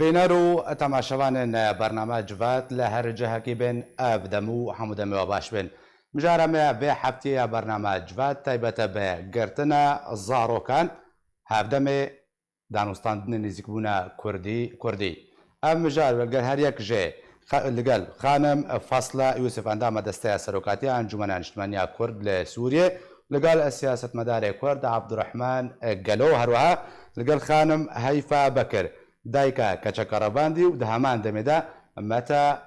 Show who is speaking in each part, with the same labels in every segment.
Speaker 1: بینارو تماشاوان برنامه جوات لهر جهکی بین افدمو حمودمی و باش بین مجارمه به حبتی برنامه جوات تایبت به گرتنا زاروکان هفدم دانستاندن نزیکبونا کردی ام مجار ولگل هر یک جه لگل خانم فصل یوسف اندام دسته سروکاتی انجمن اجتماعی کرد لسوریه لگل سیاست مدار کرد عبدالرحمن گلو هروها لگل خانم هیفا بکر دایکا کچکا راباندی و دهمان دمیدا متا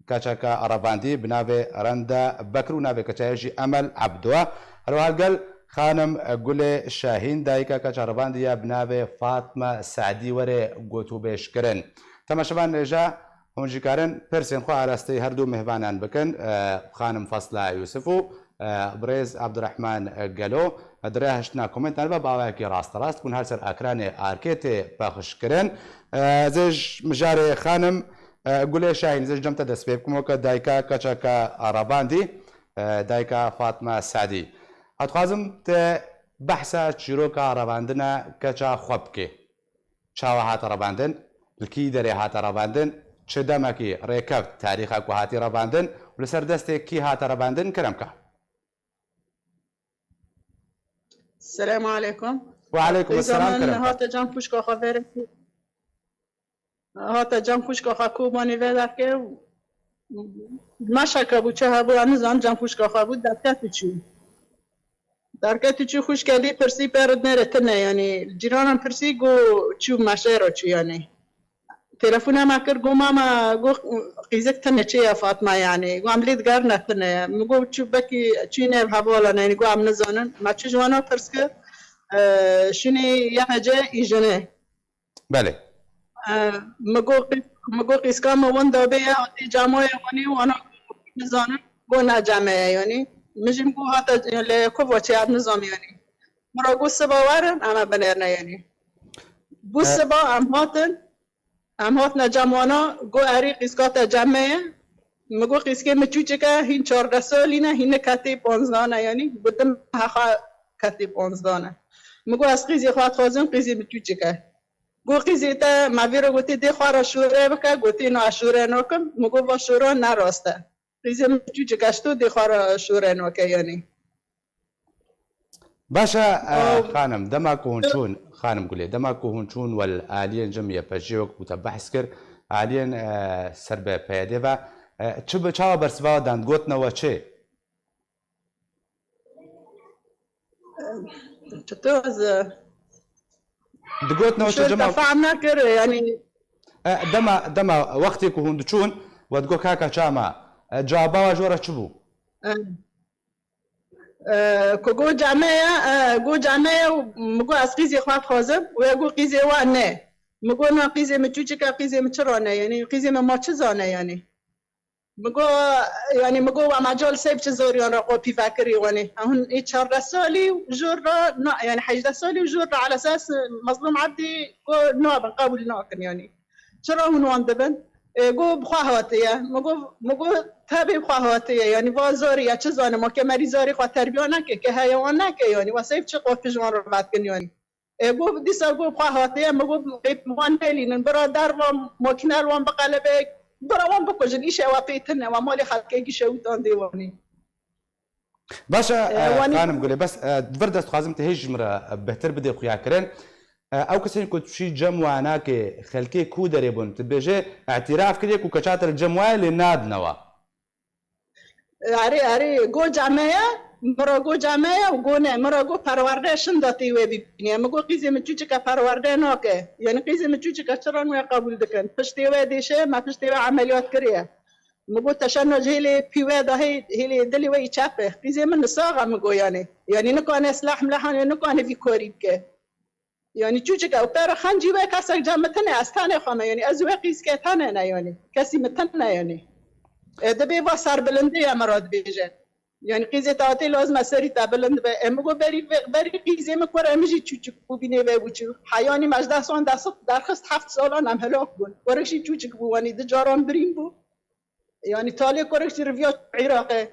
Speaker 1: کچکا راباندی بناوی رندا بکر و ناوی کچایشی عمل عبدوا هروها لگل خانم گل شاهین دایکا کچا راباندی یا بناوی فاطمه سعدی وره گوتو بیش کرن تماشاوان نجا هونجی کارن پرسین خو عراستی هر دو مهوانان بکن خانم فصله یوسفو بريز عبد الرحمن قالو درهشنا كومنت انا باواكي راست كون هالسر اكراني اركيتي باخش كرن زج مجاري خانم قولي شاهين زج جمت دسبيبكم وكا دايكا كاتشاكا راباندي دايكا فاطمه سعدي اتخازم ت بحثا تشيروكا راباندنا كاتشا خوبكي شاوا هات راباندن الكي دري هات راباندن چدمكي ريكبت تاريخك وهاتي راباندن ولسر دستي كي هات راباندن كرمكا
Speaker 2: السلام عليكم.
Speaker 1: وعليكم السلام كرم.
Speaker 2: هاتا جام پوشکا خبر هاتا جام پوشکا خاکو مانی ودار که ماشاکا بچه ها بود آنزان جام پوشکا خابود درکت چی خوش کلی پرسی پرد نرته نه یعنی جیرانم پرسی گو چو ماشرا چی یعنی تلفنم اکر گو ماما گو قیزک تنه چی یا فاطمه یعنی گو عملیت گر نتنه مگو چو بکی چی نه حوالا نه یعنی گو عم نزانن ما چه جوانا پرس که شنی یه هجه ایجنه
Speaker 1: بله
Speaker 2: مگو قیسکا موان دابه آتی جامعه وانی وانا نزانن گو نجامعه یعنی مجیم گو هاتا لکو وچه عب نظام یعنی مرا گو سبا وارن اما بنرنه یعنی گو سبا ام هات نجاموانا گو اری قیسکات جامعه مگو قیسکه مچوچه که هین 14 سالی نه هین کتی 15 نه یعنی بودم حقا کتی 15 نه مگو از قیزی خواهد خوازم قیزی مچوچه که گو قیزی تا مویرو گوتی دی خواه را شوره بکه گوتی نو شوره نوکم مگو با شوره نراسته قیزی مچوچه کشتو دی خواه را شوره نوکه یعنی
Speaker 1: باشا خانم دماكو هونشون خانم قولي دماكو هونشون والآليين جميع بجيوك وتبحث كر آليين سربة بيديبا چه چاوا برسوا داند گوتنا و چه
Speaker 2: چطور
Speaker 1: دگوتنا و چه جمع
Speaker 2: فهمنا كر يعني
Speaker 1: دما وقتی که هوندچون و دگو کاکا چاما جوابا و جورا چبو
Speaker 2: كوجو جامعه مگو از قیزی خواه خوازم و گو قیزی و نه مگو نه قیزی مچوچه که قیزی مچرانه یعنی قیزی ما چه زانه یعنی مگو و مجال سیب چه زوریان را قوپی فکری یعنی هون ای 14 سالی جور را یعنی 18 سالی و جور را على اساس مظلوم عبدی گو نوابن قبول ناکن یعنی چرا هون واندبن گو بخواهاتیه مگو تابع بخواهاتیه یعنی وازاریه چه زانه ما که مریضاری خواه تربیه نکه که حیوان نکه یعنی واسه چه قوپی جوان رو بد کن یعنی گو دیسا گو بخواهاتیه مگو قیب هلینن برادر و مکنر وان بقلبه براوان بکجن ایشه و پیتنه و مالی خلقه گیشه و تان دیوانی
Speaker 1: باشا خانم قولي بس بردست خوازم تهيج مرة بهتر بدي خويا كرن او كسين كنت شي جموانا كي خلكي كو دريبون تبيجي اعتراف كديك وكشاتر الجموال اللي ناد نوا
Speaker 2: اری گو جامعه مرا گو جامعه و گونه مرا گو پرورده شنداتی و ببینی مگو قیزی مچوچه که پرورده ناکه یعنی قیزی مچوچه که چرا نوی قبول دکن پشتی و دیشه ما پشتی و عملیات کریه مگو تشنج هیلی پیوه دا هیلی دلی و چپه قیزی من نساقه مگو یعنی نکانه سلاح ملحان نکانه وی کوریب که یعنی چوچه که پر خنجی و کسک جمعتنه از تنه خامه یعنی از و قیز که تنه نه یعنی کسی متنه یعنی دبی و سر بلنده امراد بیجه یعنی قیزه تاعتی لازم سری تا بلند به امگو بری قیزه مکور امیجی چوچک بو بینه به بوچو حیانی مجده سان درخست 7 سالان هم هلاک بون ورکشی چوچک بو وانی دجاران بریم بو یعنی تالی کرکشی رویا عراقه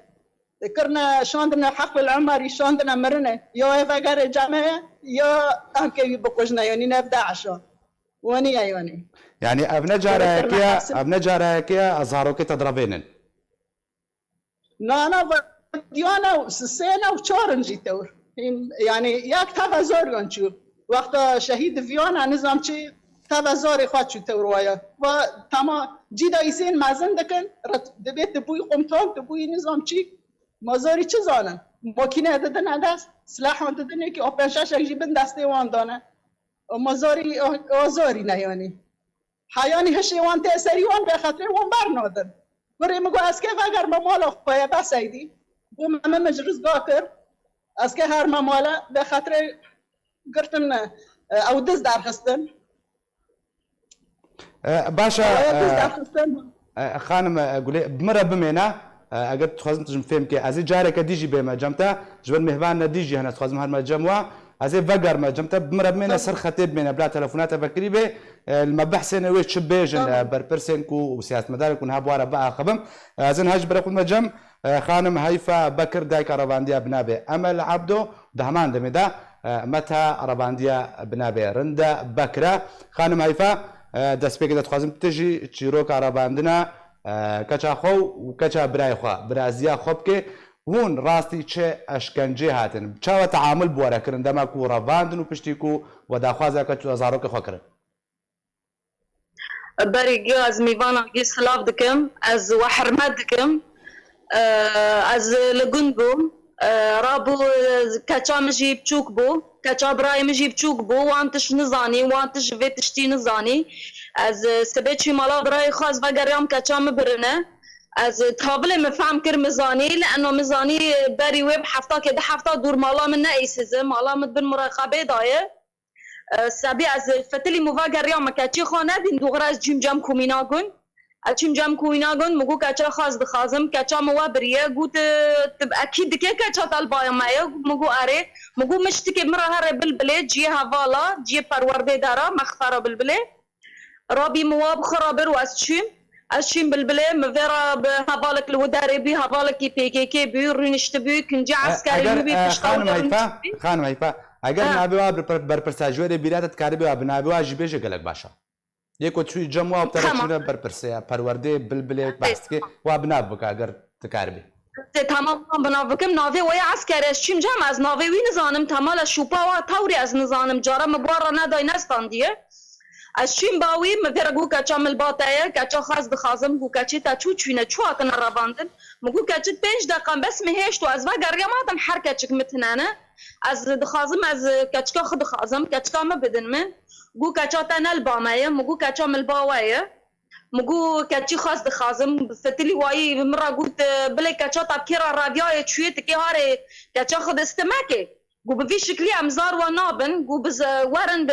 Speaker 2: کرنا شاندنا حق العمر شاندنا مرنه یا اگر جامعه یا هم که بکشنه یعنی نبدا عشان واني ايواني
Speaker 1: يعني ابن جارك زاروكي تضربينن
Speaker 2: لا انا ديانا سنه وشهر جيتور يعني ياك تفازور ينشو وقت شهيد فيانا نظام شي تفازور خاطشو توروايا وتما جيدا يسين مازن دكن دبيت تبوي قمتان تبوي نظام شي مازاري چه زانن ماکینه دادن دست سلاح دادن که اوپن شاش جیبن دسته وان دانه مازاری آزاری نه یعنی حیانی هشی وان تأثیری وان به خاطر وان برنادن ولی مگو از که اگر ممالا خواه بس ایدی و من مجرز گاکر از که هر ممالا به خاطر گرتن او دز درخستن
Speaker 1: باشا خانم قولي بمرة بمينا اگر تخوازم تجم فهم که از جارك ديجي بما جمتا جبل مهبان ديجي هنا تخوازم هر ما جموا از فقر ما جمتا بمرة بمينا سر خطيب بينا بلا تلفونات بكري به المبحثين ويش شبيجن بربرسن كو وسياسة مدارك ونها بوارا بقى خبم ازن هاج برقود مجم خانم هيفا بكر دايك ربانديا بنابي امل عبدو دهمان دمدا متى ربانديا بنابي رندا بكرة خانم هيفا دەست پێ دەتخوازم تژی چیرۆک ئاراباندنە کەچا خۆ و کەچا برای خوا برازیە خۆ بکێ هون ڕاستی چێ ئەشکەنجێ هاتن چاوە تەعامل بوەرەکردن دەماک و ڕەڤاندن و پشتیک و وەداخوازە کە زارۆکە خۆکردن
Speaker 3: بەریگە ئەز میواناگی سلااف دکەم ئەز وەحرمەت دکەم ئەز لە گوند بووم رابو کەچا مژی بچووک بوو کەچا برای مژی بچووک بوو وانتش نزانی وانتش vê tiştî nizanî ez sibê çî mala birayê xwe ez vegeriyam kەça min birine ez tabilê min fehm kir mizanî li eno mizanî berî wê bi heftakê di hefta dûr mala min neîsizim mala min bin murexebê daye sebî ez fetilî min vegeriyam me keçî xwe nedîn dûxira ez çîm cem komîna gun اچیم جام کوینا گند مگو کچا خواست دخازم کچا موا بریه گوت اكيد دکه کچا طالبای مایا مگو اره مگو مشتکی مرا هر بلبله جی حوالا جی پرورده دارا مخفرا بلبله رابي مواب خرابر واسچیم بلبله مفرا بحوالك الوداري بي حوالك PKK بي رينشت بي کنجا عسكري بي
Speaker 1: خانم هيفا اگر نابوا برپرساجوری بیراتت کاری و بنابوا جیبه گلک باشا یکو توی جمع بترچونه برپرسه پرورده بلبله باستی و بنابک اگر تکاربی
Speaker 3: تمام بنابکم ناوی وی عسکرش چیم جمع از ناوی وی نزانم تمال شوپا و تاوری از نزانم جارا مبارا ندای نستان دیه از چیم باوی مفرگو کچا ملباتایه کچا خاص دخازم گو کچی تا چوچوینه چو اکن رواندن مگو کچی 5 دقیقه بس مهشت و از وگر یاماتم هر کچک متنانه از دخازم از کچکا خود دخازم کچکا ما بدن من گو کچا تنال بامایه مگو کچا ملباوایه مگو کچی خاص دخازم فتلی وایی مرا گوت بله کچا تبکیرا رادیای چویه تکی هاره کچا خود استماکه گو بفی شکلی امزار و نابن گو بز ورن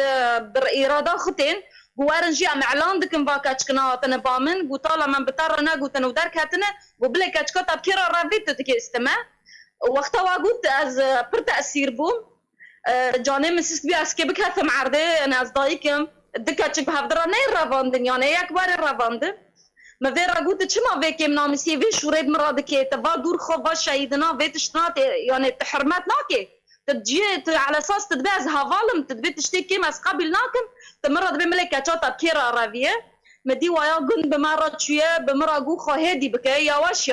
Speaker 3: بر ایرادا خطین گو ورن جی ام اعلان دکن با کچکنا تن بامن گو طالا من بطارنا گو تنو در کتنه گو بله کچکا تبکیرا رادیت تکی استما وقتا واگوت از پر تأثیر بوم جانه مسیست بی اسکی بکتم عرده انا از دایکم دکچک بهفدرا نه رواندن یعنی یک بار رواندن مفيرا قلت شما فيك منامسي في شوريد مرادكي تبا دور خوفا شهيدنا في تشتنات يعني تحرمات ناكي تجي على اساس تدباز هافالم تدبي تشتكي مس قبل ناكم تمرض بملكه شاطه بكيرا رافيه مدي ويا قن بمره شويه بمره قو خو هدي بكي يواش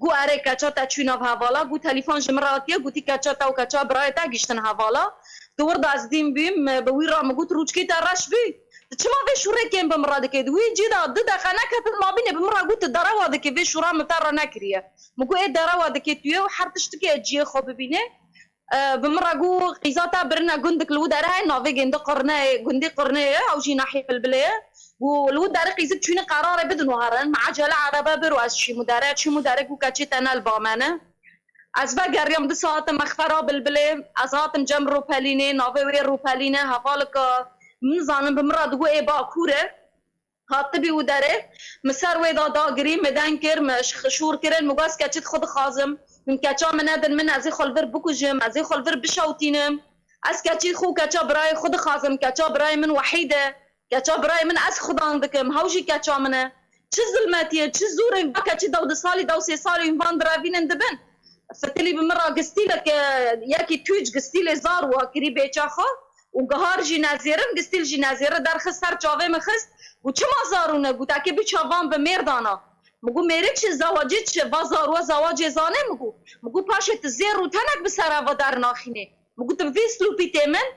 Speaker 3: قو اريكا شاطه تشينا بهافالا قو تليفون جمراتيه قلتي كاتشاتا وكاتشا برايتا قشتن هافالا تورد از دين بيم بويرا مقوت روجكي تراش بي چما في شوري كان بمرادك وي جيدا ضد خناكه ما بين بمرا قلت الدراوه دك في شورا متر نكريه مكو ايه الدراوه دك تيو حرتشتكي اجي خو ببينه بمرا قو قيزاتا برنا قندك الودار هاي نافي قند قرنه قندي قرنه او جي ناحيه البلايه والودار قيزت شنو قرار بدن وهرن مع جلا عربه برواز شي مدارك وكاتشي انا البامانه از بقر يوم 2 ساعات مخفره بالبلايه ازاتم جم روباليني نافي وري روبالينه هفالك من زانم بمراد قو اي باكوره هاتبي وداره مسار ويدا داغري مدان كر مش خشور كرن مقاس كاتشت خد خازم من كاتشا منادن من ازي خلفر بكوجم ازي خلفر بشاوتينم از كاتشي خو كاتشا براي خد خازم كاتشا براي من وحيده كاتشا براي من از خدان دكم هاوجي كاتشا منه چه ظلماتيه چه زورن كاتشي داود سالي داو 3 سالي فان درافين اندبن فتلي بمرا قستيلك ياكي توج قستيلي زار وكري بيچاخو وقهار جي نازيرن قستيل جي نازيره در خسر جاوه مخست و چه ما زارونه گو تاکه بی چاوان به مردانا مگو میره چه زواجی چه وازار و زواج زانه مگو پاشت زیر و تنک بسر و در ناخینه مگو تنفیس لوپی تیمن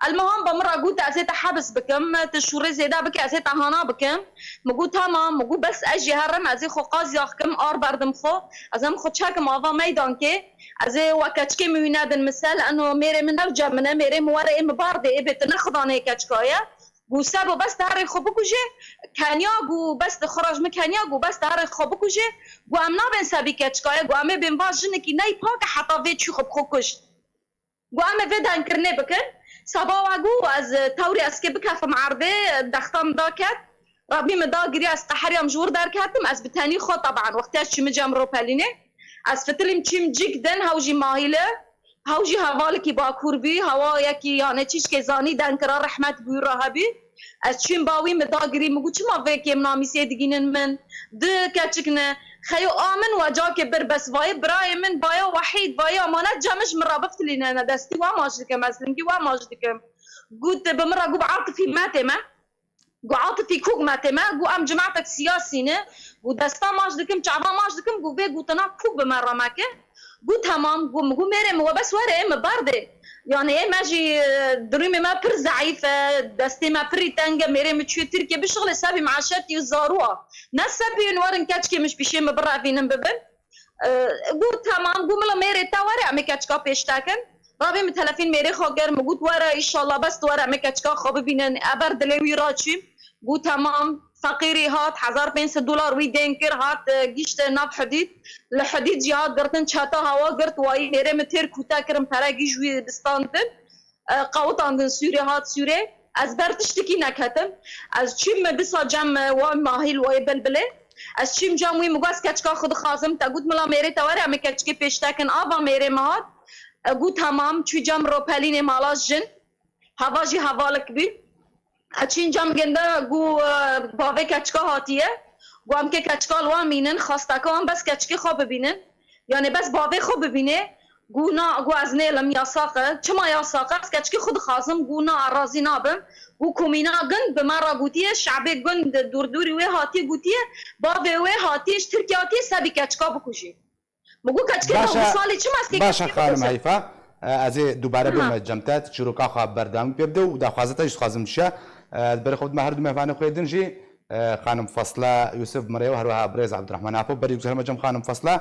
Speaker 3: المهم بمرة قلت أزيت حبس بكم تشوري زيدا بك أزيت هانا بكم مقول تمام مقول بس أجي هرم أزي خو قاز ياخكم بردم خو أزم خو تشاكم أفا ميدان كي أزي وكتشكي ميناد المثال لأنه ميري من الجا منه ميري مواري مباردة إبت نخضاني كتشكايا قو سابو بس تاري خو بكوجي كانيا قو بس خرج مكانيا قو بس تاري خو بكوجي قو أمنا بين سابي كتشكايا قو أمي بين باجنكي ناي باك حتى فيت شو خب خوكش قو أمي فيدا انكرني بكن سبا وگو از توری اسکی بکف معرضه دختم داکت ربی مداگری از قحریم جور در کتم از بتانی خود طبعا وقتی چی مجام رو پلینه از فتلیم چیم جیکدن هاوجی ماهیله هاوجی هوالی کی باکور بی هوا یکی یعنی چیش که زانی دنکرا رحمت بی راهبی از چیم باوی مداگری مگو چی ما فکریم نامیسی دیگینن من ده کچکنه خیو آمن و جا که بر بس وای برای من بایا وحید بایا امانت جمش مرابط لینه دستی و ماش دکم اصلا کی و ماش دکم قلت بمره قو عاطفي ماتمه قو عاطفي كوك ماتمه قو ام جماعتك سياسينه قو دستا ماش دكم شعبا ماش دكم قو في قو تنا كوك بمره ماكه قو تمام قو ميرم وبس ورا بارده يعني ايه ماجي دريمي ما بر ضعيفه دستي ما بري تنجا ميرم تشوي تركيا بشغل سابي معاشرتي وزاروها ناس سابي نورن كاتشكي مش بيشي مبرع فينا ببن قو تمام قو ملا ميري تا ورا مكاتشكا بيشتاكن رابي متلفين ميري خوغر مقود ورا ان شاء الله بس ورا مكاتشكا خوب بينن ابر دلوي راتشيم قو تمام فقيري هات $1500 ويدينكر هات جيشت ناب حديد لحديد جهات قرتن شاتا هوا قرت واي ميري متر كوتا كرم پراگي جوي دستاندن قاوتاندن سوري هات سوري از برتشتكي نكتم از چيم بسا جم و ماهيل و بلبله از چيم جام وي مغاس كاتشكا خود خازم تا قلت ملا ميري توري امي كاتشكي پيشتاكن آبا ميري مهات قلت تمام چوي جام رو پلين مالاس جن هواجي هوالك بي اچین جام گنده گو باوی کچکا هاتیه گو هم که کچکا لوا مینن خواستکا هم بس کچکی خواب ببینن یعنی بس باوی خواب ببینه گو نا گو از نیلم یاساقه چما یاساقه از کچکی خود خازم گو نا عرازی نابم گو کمینا گند به من را گوتیه شعبه گند دوردوری وی هاتی گوتیه باوی وی هاتیش ترکی هاتیه سبی کچکا بکوشی مگو کچکی تا سالی چما از که
Speaker 1: باشا خانم حیفه از دوباره بیم جمتت چروکا خواب بردام پیبده و دخوازتا ایش خازم شه برای خود ما هر دو مهمان خویدن جی خانم فصله یوسف مریو هروها بريز عبد الرحمن عفو بري جم جم خانم فصله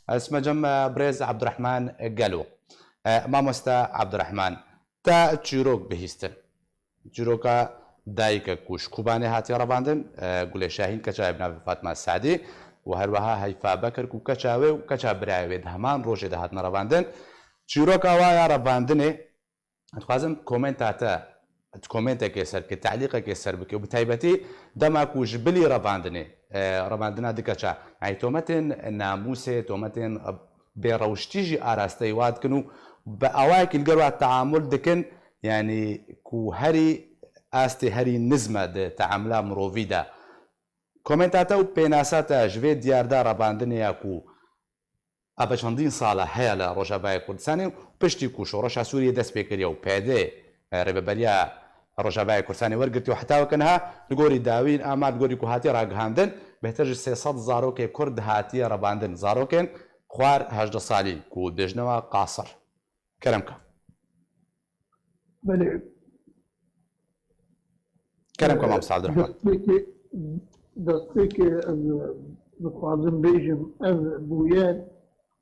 Speaker 1: اسمه جم بريز عبد الرحمن قالو ما مستا عبد الرحمن تا چروک بهستن چروکا دایک کوش کوبانه هاتی رباندن گل شاهین کچا ابن فاطمه السعدي وهروها هيفا بكر كو كچاوي و كچا براوي دهمان روجه ده هاتنا رباندن چروکا وایا رباندنه اتخازم كومنتاتا كومنتا كيسر كتعليق كيسر بك وبتايبتي دمك وجبلي رباندنا دكاتشا يعني تومتن ناموسه تومتن بروشتيجي اراستي واد كنو باواك القروا التعامل دكن يعني كو هري استي هري نزمه د تعاملا مروفيدا كومنتاتا وبيناساتا جوي ديار دا رباندنيا كو ابشاندين صاله هيلا روجاباي كردستاني بشتي كو شورش سوريا دس بكريا وبيدي ربابريا روجاباي كردستاني ورقتي وحتى وكنها نقولي داوين اما نقولي كو هاتي راغهاندن بهتر 300 زاروكي كرد هاتي رباندن زاروكن خوار 18 صالي كو دجنوا قاصر كلامك
Speaker 4: بله
Speaker 1: كلامك مام عبد الرحمن
Speaker 4: دستي بخوازم بيجم بويان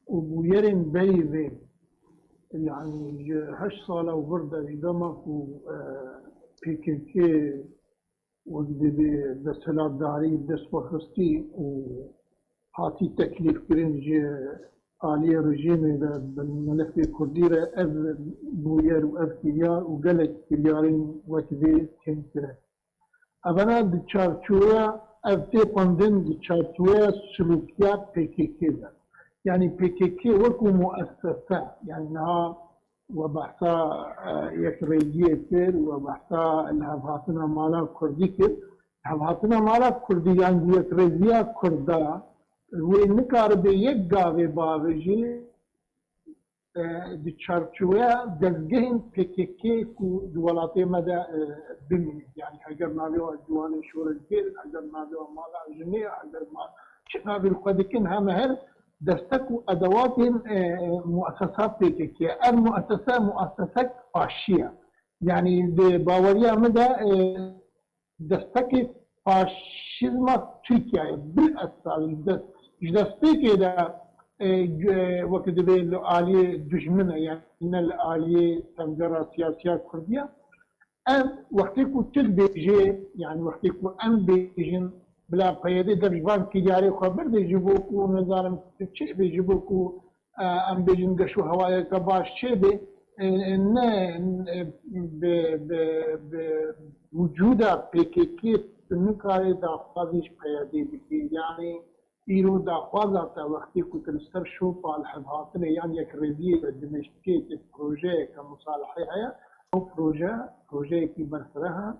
Speaker 4: وبويرن بيبين يعني 8 صالة وبردة بدمك و PKK وقدي بسلات داري دست بخستي وهاتي تكليف كرنج آلية رجيمي بالملف الكرديرة أف بوير وأف كريار وقلت كريارين وكذي كنتنا أبنا دچارچويا أفتي قندن دچارچويا سلوكيات PKK ده يعني PKK وكو مؤسسة يعني انها وبحثا يكريجيه كر وبحثا الهفاتنا مالا كردي كر الهفاتنا مالا كردي يعني يكريجيه كردا وينكار بيك قاوي باوجي دی چارچوبه دزگهین PKK کو دولاتی مده ببینید یعنی اگر ناوی و جوان شورشگر اگر ناوی و مالا جنی اگر چه ناوی القدکین همه هر دستک و ادوات مؤسسات PKK مؤسسه فاشیه یعنی باوری مده دستک فاشیزم ترکیه بالاساس دستی که ده وقت دبي الآلية دشمنة يعني الآلية تنجرة سياسية كردية أم وقتكو تلبيجي يعني وقتكو أم بيجن بلا قيادة درجبان كياري خبر بيجيبوكو نظام تشي بيجيبوكو أم بيجن قشو هواية كباش شي بي بوجودها PKK نكاري دا خاضيش قيادة بكي يعني ایرو داخوازه تا وقتی که تنستر شو پال حبهاتنه یعنی یک ریزی دمشقی که پروژه که مصالحه هیا او پروژه که برسرها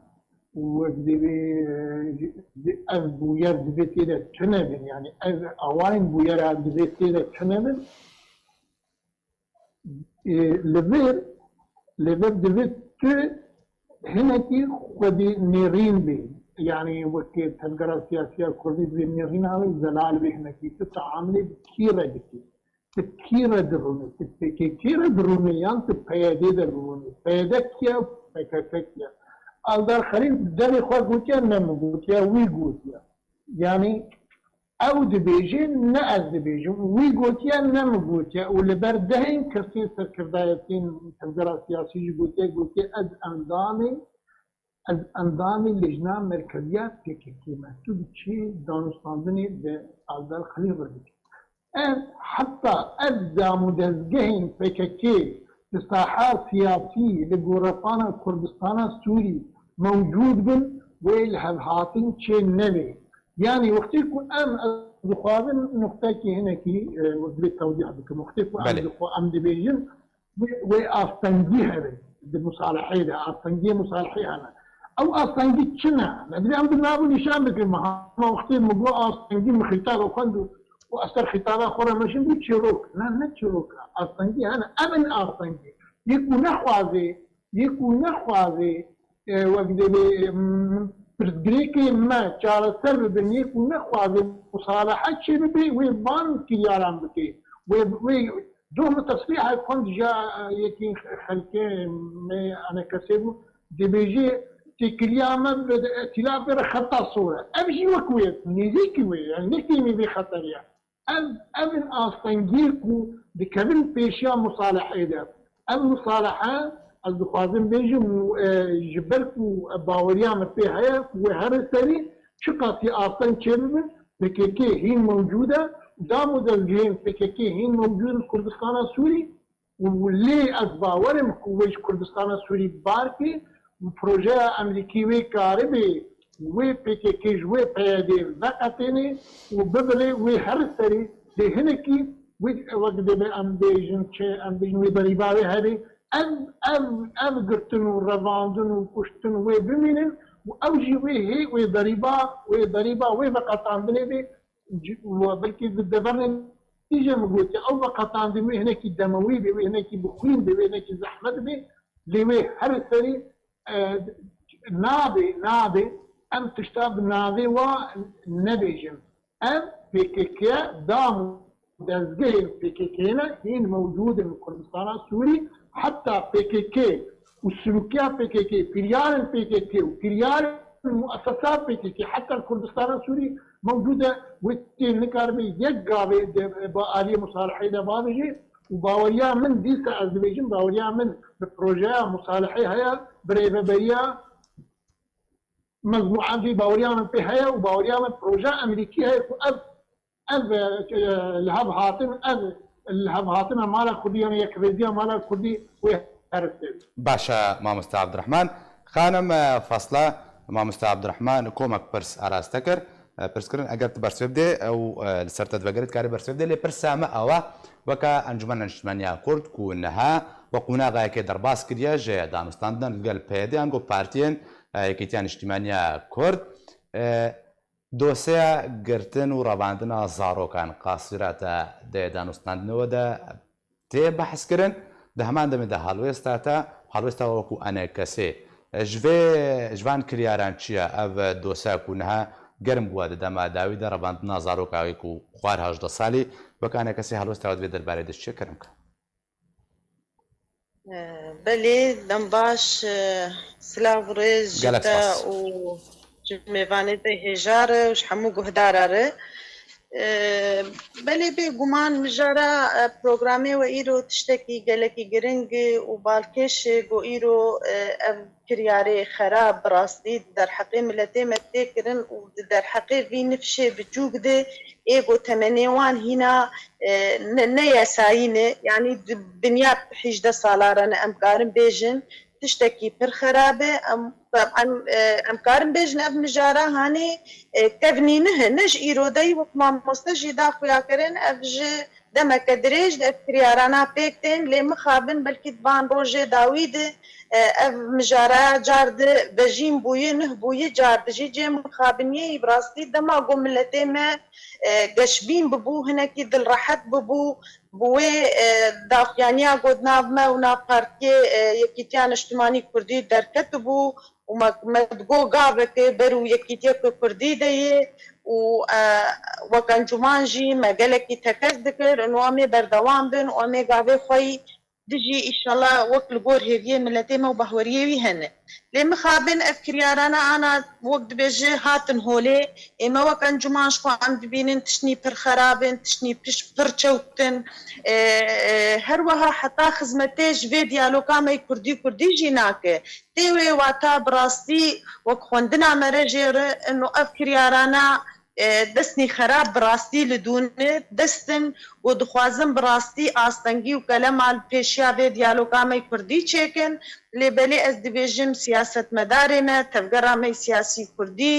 Speaker 4: و از بویر دبی تیره تنبین یعنی از اوائن بویر دبی تیره تنبین لبر دبی تو هنکی خودی نیرین بی يعني وكيل تنقرا السياسية الكردية بين على زلال بهنكي تتعاملي بكيرة بكي تكيرة دروني تكيرة درونيان تبيادي دروني بيادكيا بكاكيا الدار خليل داري خوا قوتيا نمو قوتيا وي قوتيا يعني او دبيجي نأز دبيجي وي قوتيا نمو قوتيا واللي بردهين كرسي سركردايتين تنقرا السياسية قوتيا از از اندام لجنه مرکزیت PKK محسوب چی دانستاندنی به آلدار خلیل بردید. حتی از دامودزگهین PKK به ساحات سیاسی لگورفان کردستان سوری موجود بن و الهبهاتین چه نوی. یعنی وقتی که دخوابن نقطه که هنه کی وقتی توضیح بکن وقتی که دبیجن و آستنگی هره بمصالحه ده آستنگی مصالحه هنه. او آستانگی چنه؟ نداری ام دنبال نشان بکنم ما وقتی مگو آستانگی مخیطار و خواندو و اثر خیطارا خورا ماشین بی چروک نه چروک آستانگی هنه امن آستانگی یکو نخوازه وقتی به پرسگری که ما چاره سر ببین یکو نخوازه مصالحات چی ببین وی بان کیارم بکی وی دوم تصریح کند جا یکی خلکه انا کسیبو دبیجی تكرياما ائتلاف بين خطا الصورة أمشي وكويت نيزيكي وي يعني نكتيمي بخطرية أمن أصنجيكو بكبن بيشيا مصالحة إذا المصالحة الدخوازن بيجم جبركو باوريام بيها وهرسري شقاتي أصلا كلمة PKK هين موجودة دامو دلجين PKK هين موجود كردستان السوري واللي أزباورم كويش كردستان السوري باركي پروژه امریکی وی کاری بی وی PKK جوی پیاده وقتینی و ببلی وی هر سری ده هنکی وی وقت به امبیجن وی دریباوی هری ام گرتن و رواندن و کشتن وی بمینن و اوجی وی دریبا وی وقتاندنی بی و بلکی دبرن ایجا مگوتی او وقتاندنی وی هنکی دموی بی وی هنکی بخوین بی وی هنکی زحمت بی لیوی هر سری نابي ام تشتاب نابي ونبيجم ام PKK دام دزجين PKK هين موجود في كردستان السوري حتى PKK والسلوكيات PKK فريال PKK وفريال مؤسسات PKK حتى الكردستان السوري موجودة وتين نكاربي يجابي بآلية مصالحة دبابجي وباوريا من ديسا أزبيجن باوريا من ببروجيا مصالحة هيا بريبا بريا مجموعة في باوريا من بهيا وباوريا من بروجيا أمريكي هيا الهب هاتن مالا كردية يكريزيا مالا كردي ويهرسل
Speaker 1: باشا مامستا عبد الرحمن خانم فصلة مامستا عبد الرحمن كومك برس أراستكر برسكرن اگر برس بده او لسرت دبگرت کاری برس بده لپرسامه اوا وكا انجمن اجتماعية كرد كونها وقونا غاية درباس كريا جا دانستاندن لقل بيدي انجو بارتين كيتيان اجتماعية كرد دوسيا قرتن وراباندنا زارو كان قاصرة دانستاندن ودا تێ بەحس کردن دە هەمان دەمێدا هەڵوێستا تا هەڵوێستا وەکو ئەنە کەسێ ژوان کریاران چییە ئەو دۆساک و نەها گەرم بووە دەدەما داوی دە ڕەباندنا زارۆکاوێک و خوار 18 ساڵی بەکانە کەسی هەڵوێستاوە دوێ دەربارەی دەست چێ کەرم کە
Speaker 5: بەێ دەم باش سلااو ڕێژ و میوانێتە هێژارە وش هەموو گوهدارارە بەێ بێ گومان مژارە پرۆگرامێوە ئیرۆ تشتێکی گەلێکی گرنگ و باڵکێشێ بۆ ئیرۆ ئەم کریارێ خەراب بڕاستی دەرحەقی ملەتێمە تێکردن و دەرحەقی وی نفشێ بجووک دێ ئێگۆ تەمەنێوان هینا نەیەسایینێ یعنی دنیا 18 ساڵارەنە ئەمکارم بێژن تشتێکی پر خەرابێ ئەمکارم بێژن ئەم مژارە هانێ کەڤنی نهە نەش ئیرۆدەی وەک مامۆستەژی داخویاکردن ئەڤژ دەمەکە درێژ کریارانە پێکتێن لێ مخابن بەلکی بان ڕۆژێ داویدە ئەv مژارە جاردە بەژین بوویە نه بوویە جاردژی جێ مخابنیە بڕاستی دەما گۆ ملەتێمە گەشبین ببوو هەنێکی دڵڕەحەت ببوو بوێ داخیانیا گۆدناومە و ناپارتیێ یەکیتیان نیشتیمانی کوردی دەرکەت بوو و مەدگۆ گاوەکە بەر و یەکیتیەکە کوردی دەیە و وەک ئەنجومانژی مەگەلێکی تەکەس دەکرد ئەوامێ بەردەوام بن و ئەمێ گاوێ خۆی دژی ئیشەڵا وەک لە گۆر هێویە ملەتێمە و بەهوەریەوی هەنە لێ مخابن ئەف کریارانە ئانا وەک دبێژێ هاتن هۆلێ ئێمە وەک ئەنجومانش خۆ ئەم دبینن تشتنی پر خەرابن تشتنی پر چەوتن هەروەها حتا خزمەتێژ vê دیالۆکامەی کوردیژی ناکە تێوێ واتا بڕاستی وەک خوێندنا مەرەژێرە ئەنۆ ئەف کریارانە دەستنی خەراب بڕاستی لە دوونێ دەستن و دخوازم بڕاستی ئاستەنگی و کەلەمال پێشیا vê دیالۆکامەی کوردی چێکن لێبەلێ ئەس دەبێژم سیاست مەدارێنە تەڤگەرامەی سیاسی کوردی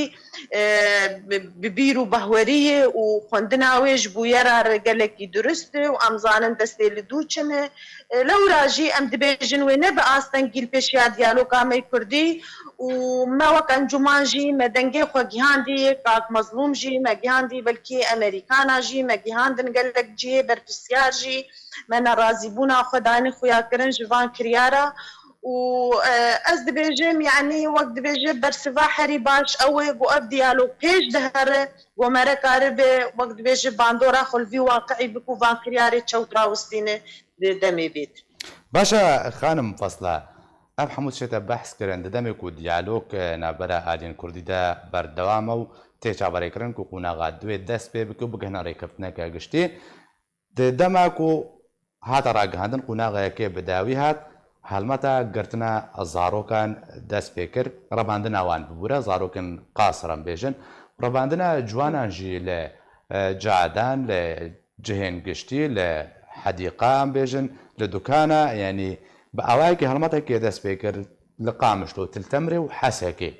Speaker 5: ببیر و بەهوەریە و خوێندناوێژ بوویەرا ڕێگەلێکی درستە و ئەمزانن دەستێ لە دوو چنە لەو راژی ئەم دەبێژن وێنە بە ئاستەنگیل پێشیا دیالۆکامەی کوردی و مەوەک ئەنجومانژی مەدەنگێ خۆ گیهاندی کاک مەزلومژی مەگیهاندی بەلکی ئەمریکاناژی مەگیهاندن گەلێک جێ بەرپرسیارژی مەنە ڕازیبوونا خۆدانی خویاکردن ژڤان کریارە و ئەس دەبێژم یعنی وەک دەبێژێ بەرسڤا هەری باش ئەوێ بۆ ئەف دیالۆگ پێش دەهەرە گۆمەرە کارە بێ وەک دەبێژێ باندۆرا خولڤی واقعی بکو ڤان کریارێ چەوت ڕاوستینە دەمێ بێت
Speaker 1: باشە خانم فەسڵە ئەم هەموو شتێتە بەحثکردن دەدەمێک و دیالۆگ نابەرە ئالین کوردیدا بەردەوامە و تێچابەرێکردن و قوناغا دوێ دەست پێ بکە و بگەنە ڕێکەوتنەکە گشتی دەماک و هاتە ڕاگەهاندن قوناغەیەکێ بداوی هات هەڵمەتە گرتنە زارۆکان دەست پێ کرد ڕەباندن ئەوان ببوورە زارۆکن قاسڕم بێژن ڕەباندنە جوانانژی لە جادان لە جهێن گشتی لە حەدیقام بێژن لە دوکانە یعنی بە ئاوایەکی هەڵمەتێکی دەست پێ کرد لە قامشت و تلتەمرێ و حەسێکی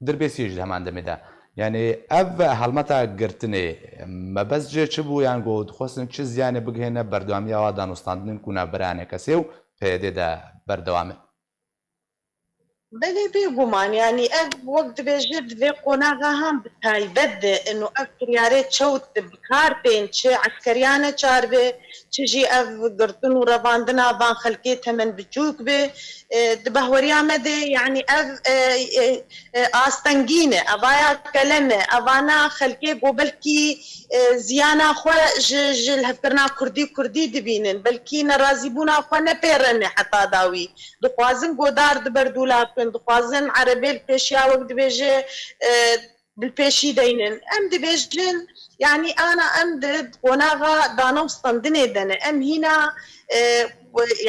Speaker 1: دەربێسیش هەمان دەمێدا یعنی ئەv هەڵمەتە گرتنێ مەبەستجێ چ بوو یان گۆ دخواستن چ زیانێ بگهێنە بەردەوامیاوە دانوستاندن کوونابرانێ کەسێ و پێدێدا بەردەوامێ
Speaker 5: بەێ بێگومان ینی ئەف وەک دەبێژێت دوێ قۆناغا هەم تایبەت دێ ئەنو ئەف کریارێ چەوت بکار پێن چێ عسکەریانە چار بێ چژی ئەف گرتن و ڕەواندنا ڤان خەلکێ تەمەن بچووک بێ بەهوەریامە دێ یعنی ئەف ئاستەنگینە ئەڤایا کەلەمە ئەڤانە خەلکێ بۆ بەلکی زیانە خۆ ژل هەفکردنا کوردی دبینن بەلکی نەڕازیبوونا خۆ نەپێڕێنێ حتا داوی دخوازن گۆدار دبەردوولا دخوازن عربێ پێشیا وەک دەبێژێ بالپێشی دەینن ئەم دەبێژن یعنی ئانا ئەم قۆناغا دانەوستاندنێ دەنە ئەم هینا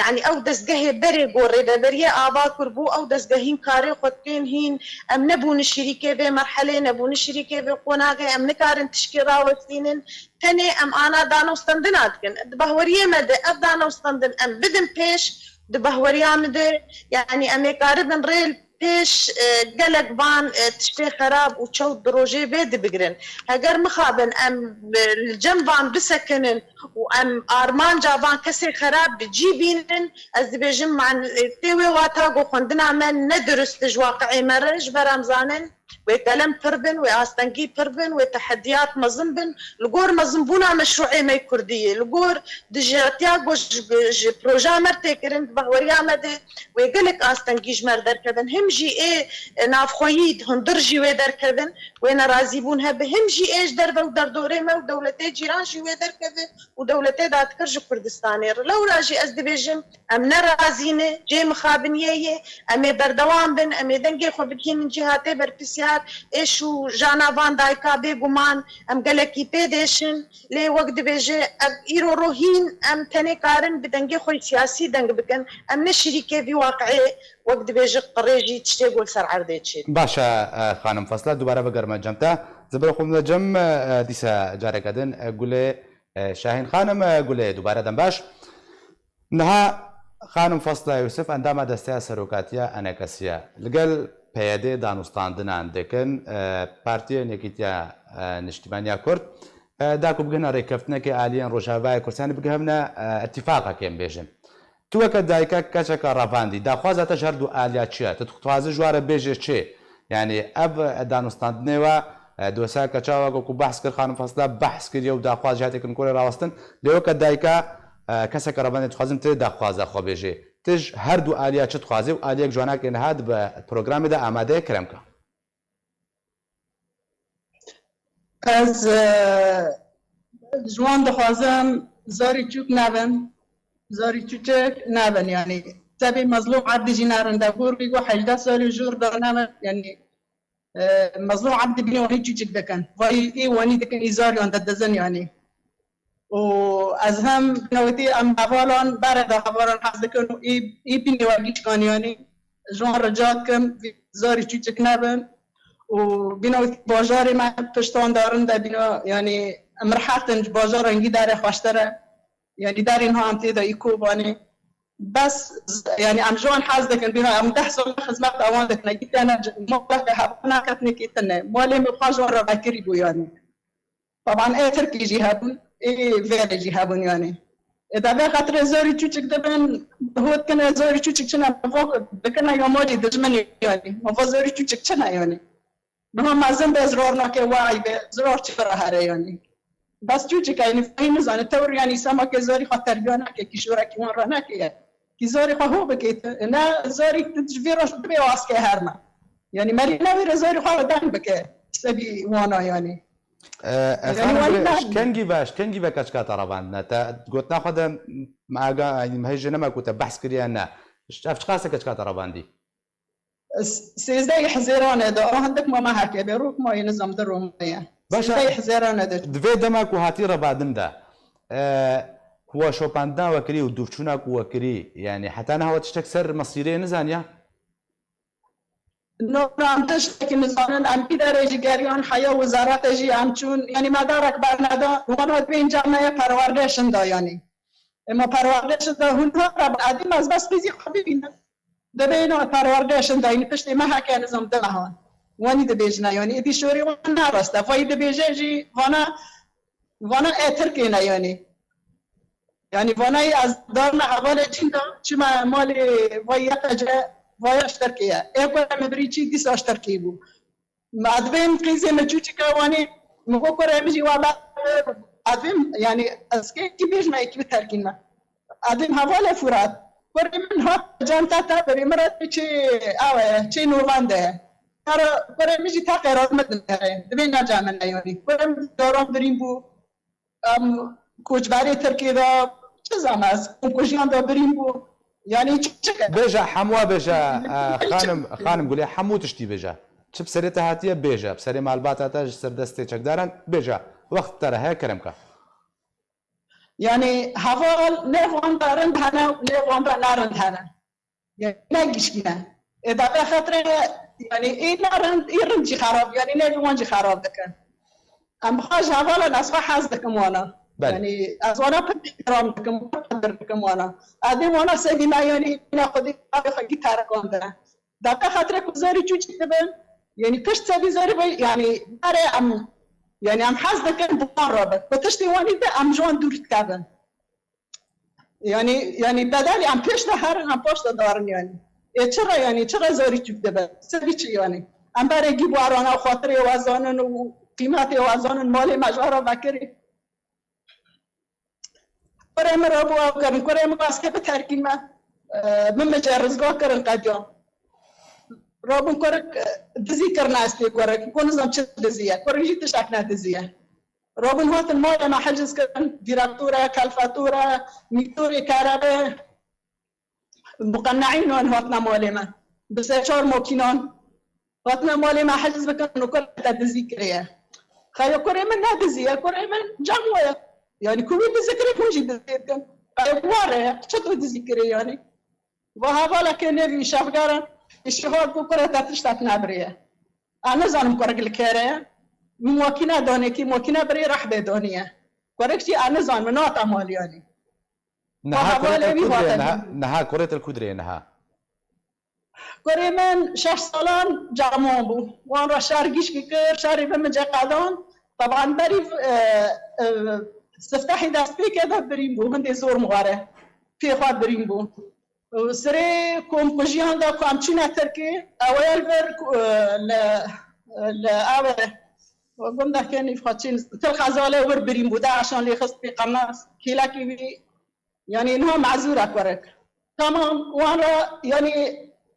Speaker 5: یعنی ئەو دەستگەهێ بەرێ گۆڕێ دەبەریە ئاوا کرد بوو ئەو دەستگەهین کارێ خۆتکەین هین ئەم نەبوون شیریکێ بێ مەرحەلێ نەبوون شیریکێ بێ قۆناغێ ئەم نکارن تشکی ڕاوەستینن تەنێ ئەم ئانا دانەوستاندنا دکن بەهوەریەمە دێ ئەف دانەوستاندن ئەم بدن پێش بەهوەریامە دێ یعنی ئەمێ کاربن ڕێل پێش گەلک بان تشتێ خەراب و چەوت درۆژێ بێ دەبگرن هەگەر مخابن ئەم جەمبان بسەکنن و ئەم ئارمانجا بان کەسێ خەراب بجی بینن ئەس دەبێژم تێوێ واتا گۆ خوێندنا من نەدرستش واقعی مەرەش بەرامزانن وكلام پربن واستنجي پربن وتحديات مزن بن لغور مزن بونا مشروعي مي كردية لغور دجاتيا جوج بروجا مرتكرن بهوريا مده ويقلك استنجيج مردر كبن هم جي اي نافخويد هندرجي ودر كبن وين راضي بون هب هم جي ايش درب ودردوري ما ودولتي جيران جي ودر كبن ودولتي دات كرج كردستاني لو راجي از دبيجم ام نرازينه جي مخابنيه ام بردوام بن ام دنگي خو بكين من جهاتي برپسيار ايشو جانا فان دايكا بيغمان ام گلكي بيدشن لي وقت دبيجه ايرو روهين ام تني كارن بدنگي خو سياسي دنگ بكن ام نشريكي في واقعي وقت دبيجه قريجي تشتغل سر عردتشي
Speaker 1: باشا خانم فصله دوباره بگرم جمتا زبر خوم جم دیسا جاره کدن گله شاهین خانم گله دوباره دم باش نها خانم فصله یوسف اندام دسته سروکاتیا انکسیا لگل پیاده دانستاندنان دکن پارتی نکیتیا نشتیمانیا کرد داکو بگن ریکفتنه که آلیان روشاوای کرسانی بگهمنا اتفاقا کم بیشن تو که دایکا کچک رافاندی داخوازه تشهر دو آلیا چیه تتخوازه جوار بیشه چی يعني اب دانستاندنه و دوسا كچاوا کو بحث کر خانم فاصله بحث کر یو داخواز جهت کن کول راوستن لو ک دایکا کسا کربان تخازم ته داخواز خو بيجي تج هر دو الیا چت خوازه و الیا جوانا کن هاد به پروگرام ده آماده کرم کا
Speaker 2: از جوان دخوازم زاری چوک نبن يعني تبي مظلوم عبد جينار داكور بيقو حجدا سوري جور دانا يعني مظلوم عبد بني وهي تشيك دكان واي اي واني دكان ازاري عند الدزن يعني وازهم نوتي ام حوالان برد حوالان حظ كانوا اي بني واجيش كان يعني جون رجاكم زاري تشيك نبن وبنوتي باجاري ما پشتان دارن دا بنا يعني مرحاتن باجار انجي داره خوشتره يعني دارين ها امتي دا يكوباني بس يعني ام جوان حاز دكن بنا ام تحصل خدمات اوان دكن جيت انا موقف حبنا كتني كيتنا مولي مخاج ورا باكري بو يعني طبعا اي تركي جهابون اي فيري جهابون يعني اذا بقى خاطر زوري تشوتك دبن هو كان زوري تشوتك كنا فوق دكنا يومودي دجمني يعني ما زوري تشوتك كنا يعني ما ما زين بزرورنا كواعي بزرور تفرها يعني بس تشوتك يعني فين زان التور يعني سمك زوري خاطر جانا كيشورا كي ورانا كي زوري خو بكيت انا زوري تجفيروش بي واسكي هرنا يعني مرينا وير زوري خو دان بك سبي وانا يعني
Speaker 1: كان جيبا كاتشكا طربان نتا قلت ناخذ مع يعني مهجنا ما كنت بحث كري انا شفت خاصه كاتشكا طربان دي
Speaker 2: سيزاي حزيران هذا عندك ما هكا بيروك ما ينظم دروميه سيزاي حزيران هذا
Speaker 1: دفي دمك وهاتيرا بعدن ده هو شوباندا وكري ودوفشونا وكري يعني حتى انا هو تشتك سر مصيري نزانيا
Speaker 2: نوران تشتكي نزانن ام كده رجي جاريان حياه وزارات اجي امچون يعني ما دارك برنادا وانا بين جامعه پروردشن دا يعني اما پروردشن دا هون رب عادي از بس فيزيك حبيبينا دبينا پروردشن دا يعني پشت ما هكا نظام دلهان واني دبيجنا يعني دي شوري وانا راستا فاي دبيجي وانا اتركينا يعني فانای از دارن حواله چیندا چما مالی وایت جا وایش ترکیه اکو مبریچی دیس اش ترکی بو ادوین قیزه مچوچی کوانی مگو کره میجی والا ادوین یعنی اسکی کی بیش ما کی ترکین ما ادوین حواله فرات کره من ها جانتا تا بری مرات چی اوه چی نورانده کره میجی تا قرار مدن دبین نجامن یعنی کره دارم بریم بو کوچباری ترکی دا چه زماز کوچیان دا بریم بو یعنی چه
Speaker 1: بيجا حموا بيجا خانم قولي حمو تشتي بيجا چه بسريته هاتيه بيجا بسري مالبات هاتا سر دستي چكدارن بيجا وقت ترى هي كرمكا
Speaker 2: يعني حوال نفوان دارن هنا نفوان دارن هنا يعني نجيشنا اذا بخاطر يعني ايه نارن يرنجي خراب يعني نفوان جي خراب دكان ام خاج حوال ناس حاز دكم وانا يعني أزوانا بكرام كم وانا أديم وانا سيدنا يعني ناخذ أبي تاركون ده دكا خاطرك زاري تشوش تبين يعني كشت سبي زاري يعني أري أم حاز دكان بقربك بتشتي واني ده أم جوان دور تكابن يعني بدالي أم بيش ده هرن أم باش ده دارن يعني ترى يعني ترى زاري تشوف ده سبي شيء يعني ام برگی بوارانا خاطر وازانن و قیمت وازانن مال مجارا بکری کرم را بوا کرن کرم قاسکه به ترکیمه من مجرزگاه کرن قدیام رابون کرک دزی کرنا استی کرک کنزم چه دزیه کرنجی تشک ندزیه رابون هات المال ما حجز کرن دیرکتوره کلفاتوره میکتوری کارابه مقنعين وان هاتنا مالي ما بس 4 موكينون هاتنا مالي ما حجز بكن وكل تذكريه خايا كوري من نادزيه كوري من جامويا يعني كوي تذكري كونجي دزيتن خايا بواره شتو تذكري يعني وهذا لكن في شافغارا الشهور كوكره تشتات نابريه انا زانم كورك الكيره موكينا دونيكي موكينا بري راح بدونيه كوركتي انا زان مناطه مالي يعني
Speaker 1: نها كرة الكودري نها
Speaker 2: كوري من 6 سالان جامون بو وان را شارقيش كيكر شاري بمجا قادون طبعا بري استفتاحي داست بي كذا بريم بو هندي زور مغاره في خواد بريم بو سري كوم كوجيان دا كوام تشينا تركي اويل بر لا اوه وقم ده كان يفخاتشين تلخازاله ور بريم بو دا عشان لي خص بي قناص كيلاكي بي يعني انها معذوره كورك تمام وانا يعني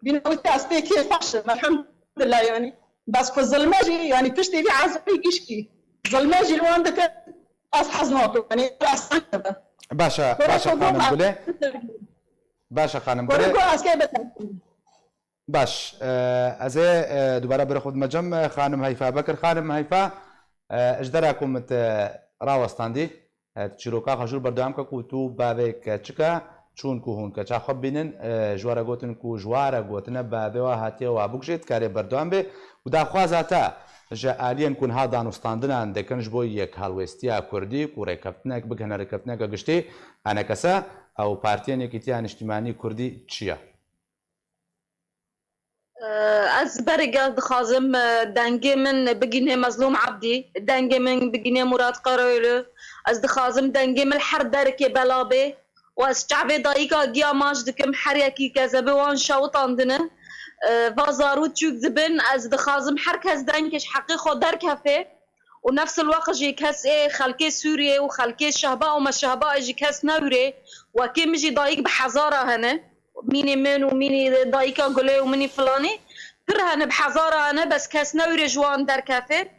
Speaker 2: بنوت استيكي فاشل الحمد لله يعني بس في الظلماجي يعني تشتي في عزبي كيشكي ظلماجي لو عندك حزناته يعني
Speaker 1: باشا خانم بله باشا خانم بله باش از دوباره بر خود مجمع خانم هیفا بکر خانم هیفا اجدراكم راوستاندی چیروکا خجور بردام که تو بابک چکا چون کو هون که چا خب بینن جواره گوتن کو جواره گوتن بابه و هاتی و بوجت کاری بردام به و دا خوازاتا جالین کن ها دانستاندن دکنج بو یک هالوستیا کردی کوره کپتنک بکنه رکپتنک گشتی انا کسا او پارتیان یکیتیان اجتماعی کردی چیه
Speaker 3: از برگه دخوازم دنگی من بگینه مظلوم عبدی دنگی من بگینه مراد قرایلو از دخوازم دنگی من حر درک بلابه و از شعب دایکا گیا ماش دکم حریکی کذبه وان شوطان دنه و زارود چوک زبن از دخوازم هر کس دنگش حقی خود در کفه و نفس الوقت جی کس خلک سوریه و خلک شهبه و مشهبه جی کس نوره و که مجی دایک بحزاره هنه مینی من و مینی دایکا گله و مینی فلانی پر هنه بحزاره هنه بس کس نوره جوان در کفه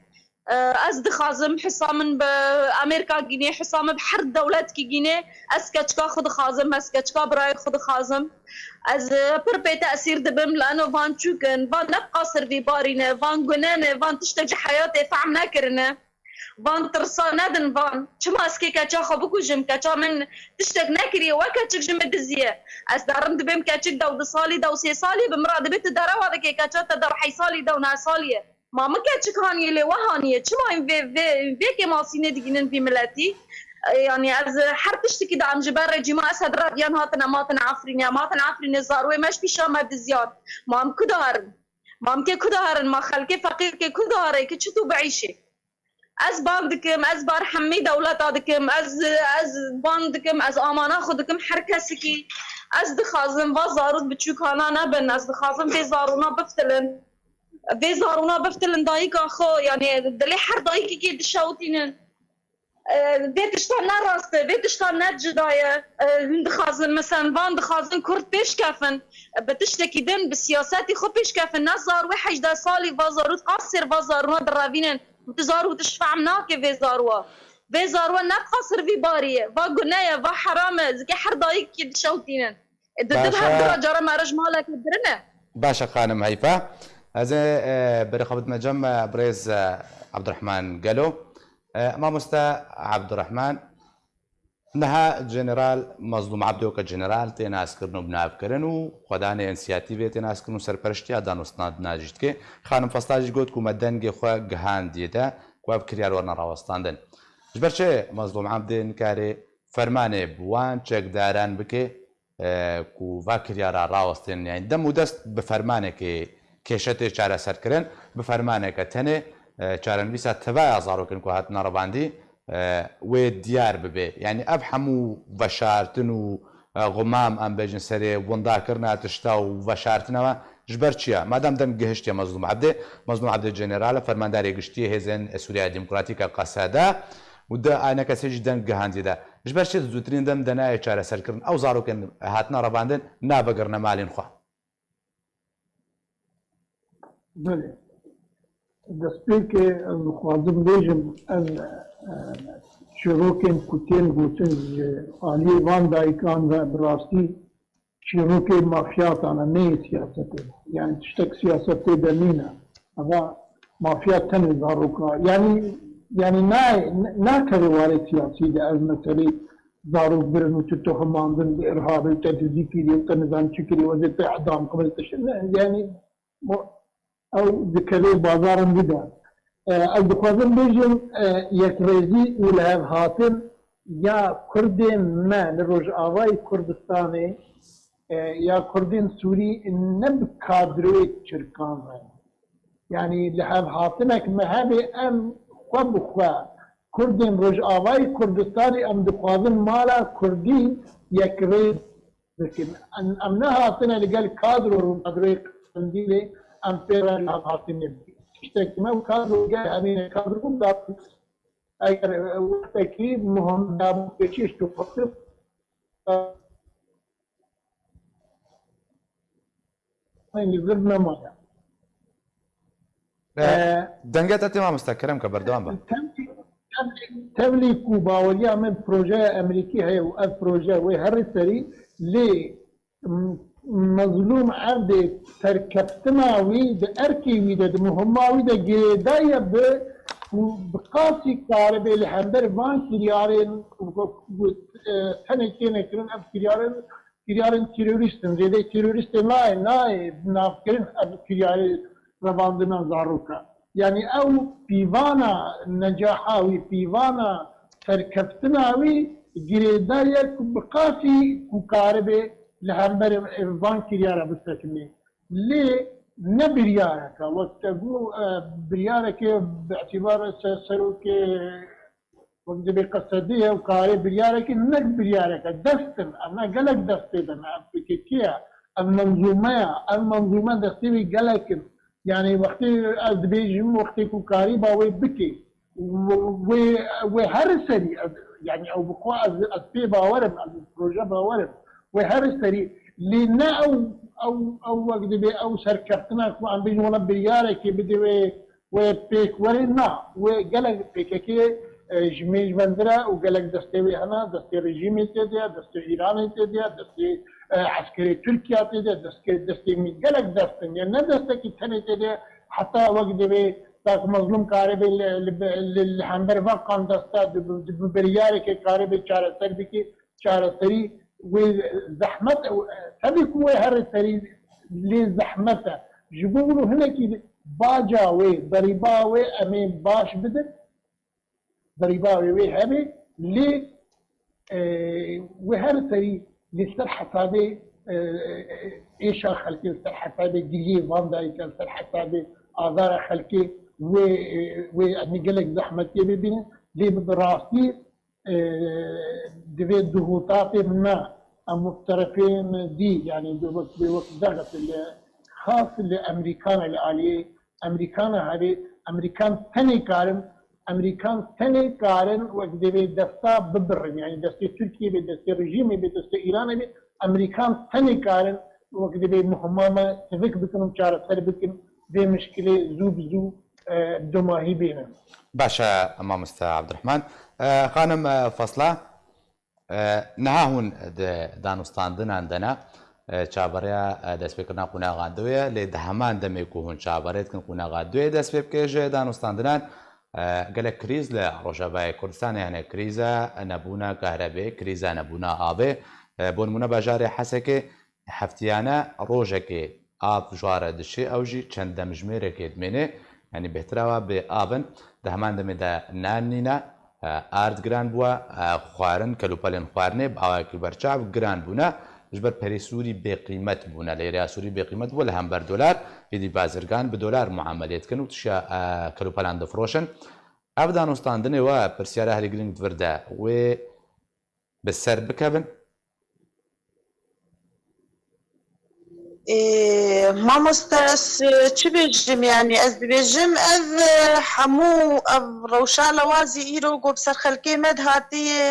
Speaker 3: از دخوازم حسامن بامریکا گینه حسام بحر دولت کی گینه از کچکا خود خازم از کچکا برای خود خازم از پر به تاثیر دبم لانه وان چوکن وان نبقى سروی بارینه وان گنانه وان تشتج حیات فهم نکرنه وان ترسا ندن وان چما اسکی کچا خو بکوجم کچا من تشتگ نکری و کچک جم دزیه از دارم دبم کچک دو سالی دو سی سالی بمراد بیت دارا واد کی کچا تدر حی سالی دو نا سالیه ما مكاتشك هاني اللي وهانية شما في ماسينة دينن في ملاتي يعني از حر تشتكي دعم جبار جماعة أسد راديان هاتنا ماتن عفرين زاروي ماش في شام دزيان ما كدارن ما كدارن ما خلقي فقير كداري كشتو بعيشي از باندكم از بار حمي دولت دكم از باندكم از امانه خودكم حر كسكي از دخازم و زارود بچوكانا نبن از دخازم في زارونا بفتلن في زارونا بفتلن دايك اخو يعني دلي حر دايك كي دشاوتين بيتشتان راسته بيتشتان نجدايه دخازن مثلا وان دخازن كرد بيش كافن بتشتكي دن بالسياسات خو بيش كافن ناس زار وحج دا صالي فازارو قصر فازارونا دراوينن وتزارو وتشفع مناك في زاروا نقصر في باريه فقنايه فحرامه زكي حر دايك كي دشاوتين ددبها درجه مرج مالك درنا
Speaker 1: باشا خانم هيفا هذا برقبة مجمع بريز عبد الرحمن قالوا ما مستا عبد الرحمن نها جنرال مظلوم عبدو كجنرال تناس كرنو بناب كرنو خدانه انسياتيفي تناس كرنو سرپرشتي دانوستان ناجت كي خانم فاستاج گوت کو مدنگي خو گهان ديتا کو بكريار ورنا راوستاندن جبرچه مظلوم عبدن كاري فرمانه بوان چك داران بكي کو واكريار راوستن يعني دم ودست بفرمانه كي کشته چاره سر کردن به فرمانه که تنه چارن بیسا تبع زارو کن که هات نرباندی و دیار ببه یعنی اب همو وشارتن و غمام ام بجن سری وندا کرنا تشتا و وشارتن و جبر چیا مادام دم گهشت مظلوم عبد جنرال فرمانداری گشتی هزن سوریا دموکراتیکا قصاده وده انا کسی دم گهاندی ده جبر چه زودترین دم دنای چاره سرکردن او زاروکن هاتنا رباندن نابگرنا مالین خو
Speaker 4: بله دەستپێک خوازم بێژم ئەم چیرۆکên ku tên gotin ji aliyê van dayîkan ve bi rastî çîrokê mafyatan e neyê siyasetê yani tiştek siyasetê de nîne eva mafya tenê zaroka yani nakeve warê siyasî de ev meselê zarok birin û tu tohumandin bi irhabê te dizî kiriye te nizam çi kiriye wezê te edam qibel tişin yani او دکلê bazaran bide ez dixwazim bêjim yekrêzî û li hev hatin ya Kurdên me li Rojavayê Kurdistanê ya Kurdên Sûrî ne bi kadroyê çirkan re yani li hev hatinek me hebe em xwe bi xwe Kurdên Rojavayê Kurdistanê em dixwazin mala Kurdî yekrêz dikin em nehatine li gel kadroyê qindîlê ام پیران هاتنی اشتکی ما کارو گه همین کارو داد اگر وقتی مهم دام کشیش تو فکر این زرد نمایا
Speaker 1: دنگت اتمام مستکرم که بردوام با
Speaker 4: تبلی کو باولیا من پروژه امریکی هی و اف پروژه و هر سری لی مظلوم عبد سركفتنا ويد اركي ويد مهما ويد جدايا بقاسي كاربي لحمدر بان كريارين سنتين كرن اب كريارين تيروريستن زيده تيروريستن لا نافكرن اب كرياري رباندنا زاروكا يعني او بيوانا نجاحاوي بيوانا سركفتنا وي جدايا بقاسي كاربي لهمبر بان كريارة بستكمي ليه نبريارك وقت بريارك باعتبار سلوك وقت بقصدية وقاري بريارك نك بريارك دستن أنا قلق دستن أفكيكيا المنظومة دستي قلق يعني وقت أدبيجم وقت كاري باوي بكي وهر سري يعني أو بقوة أسبي باورم البروجة باورم وهر سري لنا او وقت بي او سركفتنا عم بيجي ولا بريارك بدي وبيك ورنا وقلق بيكي جميج بندرا وقلق دستي هنا دستي رجيمي تديا دستي ايراني تديا دستي عسكري تركيا تديا دستي قلق دستن يعني دستي ثاني تديا حتى وقت بي تاك مظلوم كاربي اللي حنبر فقام دستا بريارك كاربي شارع سربكي شارع سري وزحمت تبي كوي هر سري لي زحمته جبولو هنا كي باجا وي ضريبا وي امين باش بدت ضريبا وي هبي لي وهر سري لسر حسابي ايش خلكي سر حسابي ديجي فان دايك سر حسابي اذار خلكي وي اني قالك زحمتي بيبين لي براسي دفي ضغوطات ما المطرفين دي يعني بوقت ضغط خاص الامريكان العالية امريكان هذه امريكان ثاني كارن وقت دفي دستا ببرن يعني دستي تركيا بدستي رجيمي بدستي ايراني امريكان ثاني كارن وقت دفي مهمة تفك بكم شارع سر بكم دي مشكلة زو دماهي بينهم
Speaker 1: باشا امام مستر عبد الرحمن خانم فصله نهاهون دانستاندن عندنا چابریا دست بکرنا قونا غادویه لی دهمان دمیکو هون چابریت کن قونا غادویه دست بکیجه دانستاندنان قال كريز لرجباء كردستان يعني كريزة نبونا كهرباء كريزة نبونا آبه بون منا بجاري حسكي حفتيانا روجكي آب جوار دشي أوجي چند دمجميرة كدمينه يعني بهتروا بآبن دهمان دمي دا نانينا آرد گران بوا خوارن کلوپالن خوارنه باوکی برچاو گران بونا جبر پریسوری بقیمت بونا لیریا سوری بقیمت ولا هم بر دلار یدی بازرگان به دلار معاملات کنو تشا کلوپالن دفروشن ابدا نستاندنه و پرسیاره هلی گرینگ ورده و بسر بکبن
Speaker 5: مامۆستاس چ بێژم ینی ئەس دەبێژم ئەv هەموو ئەv ڕەوشالەوازی ئیرۆ گۆبسەر خەلکێ مەد هاتیە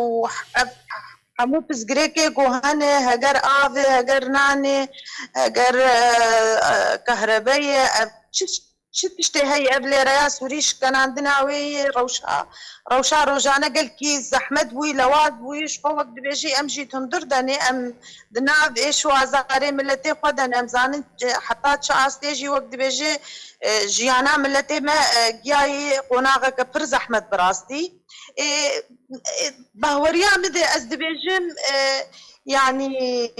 Speaker 5: و هەموو پزگرێکێک و هەنێ هەگەر ئاوێ هەگەر نانێ هەگەر کەهرەبەیە چ تشتێ هەیە ئەv لێرەیە سووریش کەناندناوێ ڕەوشا ڕۆژانە گەلکی زەحمەت بووی لەوات بوویش خۆ وەک دەبێژی ئەمژی تندر دەنێ ئەم دناو ئێش و ئازارێ ملەتێ خۆ دەن ئەمزانن حتا چ ئاستێژی وەک دەبێژێ ژیانە ملەتێ مە گیایی قۆناغەکە پر زەحمەت بڕاستی باوەریان بدێ ئەس دەبێژم يعني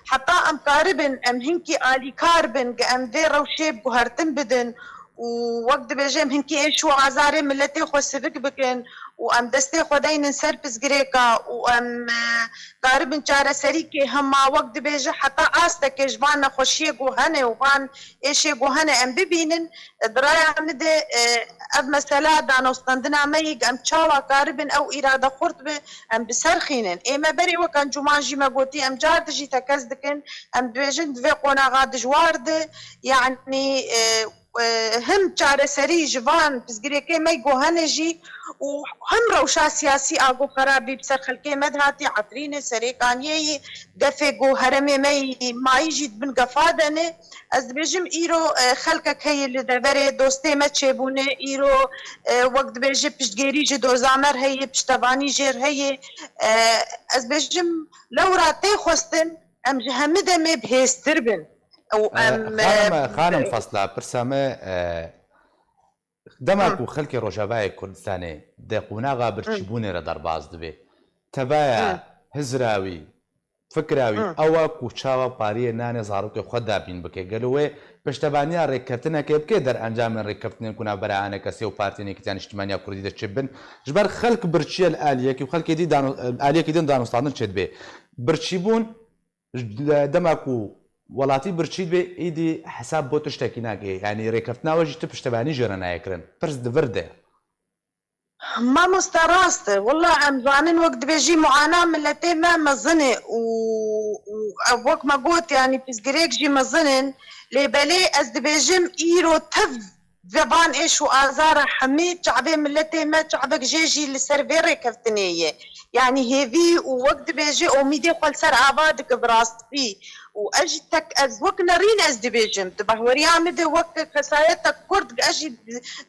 Speaker 5: حتى ام قاربن ام هنكي آلي كاربن ام دي روشي بوهرتن بدن ووقت بيجيم هنكي ايش وعزاري ملتي خو سبك بكن وام دستي خدين سربس غريكا وام قاربن چارة سريكي هما وقت بيجي حتى آستك جبان خوشي جوهنه وبان ايشي جوهنه ام ببينن درايا مدي اف مسألة دانو استندنا ميق ام چاوا قاربن او إرادة خورت به ام بسرخينن ايما بري وكان جمانجي ما قوتي ام جار دجي تكزدكن ام بيجن دوي قوناغا دجوارد يعني هم چارە سەری ژڤان پزگرێکەی مەی گۆهەنێژی و هەم ڕەوشا سیاسی ئاگۆ خەرابی بسەر خەلکێ مەد هاتی عەفرینێ سەرێکانیەیی گەفێک و هەرەمێ مەی ماییژی بن گەفا دەنێ ئەس دەبێژم ئیرۆ خەلکەک هەیە لە دەڤەرێ دۆستێ مە چێبوونێ ئیرۆ وەک دەبێژێ پشتگێریژی دۆزامەر هەیە پشتەوانی ژێر هەیە ئەس بێژم لەورا تێ خۆستن ئەم هەمە دەمێ بهێزتر بن
Speaker 1: خانم فەسلا پرسەمە دەماک و خەڵکی ڕۆژاوای کوردستانê دê قوناغا birçîbûnê re derbas dibe tevaya hizrawî fikirawî ewa ku çawa pariyê nanê zarokê xwe dabîn bike gelo wê piştevaniya rêkketinekê bike derencamên rêkketinên ku navbera ane kesê û partiyên îjtimaniya Kurdî de çêbin ji ber xelk birçîye li aliyekî û xelkê dî aliyekî din danostandin çêdibe birçîbûn demek û وڵاتی برچیت بێ ئیدی حساب بۆ تشتێکی ناگەی ینی ڕێکەوتناوەژی تو پشتەبانی ژێرە نایەکردن پرس دڤردێ
Speaker 5: مامۆستا ڕاستە وەڵا ئەمزانن وەک دەبێژی معانا ملەتێ مە مەزنێ و وەک مەگوت ینی پزگرێک ژی مەزنن لێبەلێ ئەس دەبێژم ئیرۆ تەv vêvan êş û azara hemî çavê milletê me çavek jê jî li ser vê rêkeftinê ye yanî hêvî û wek dibêje omîdê xwe li ser ava dike bi rastî û ez jî tek ez wek nerîn ez dibêjim di behweriya me de wek kesayeta Kurd ez jî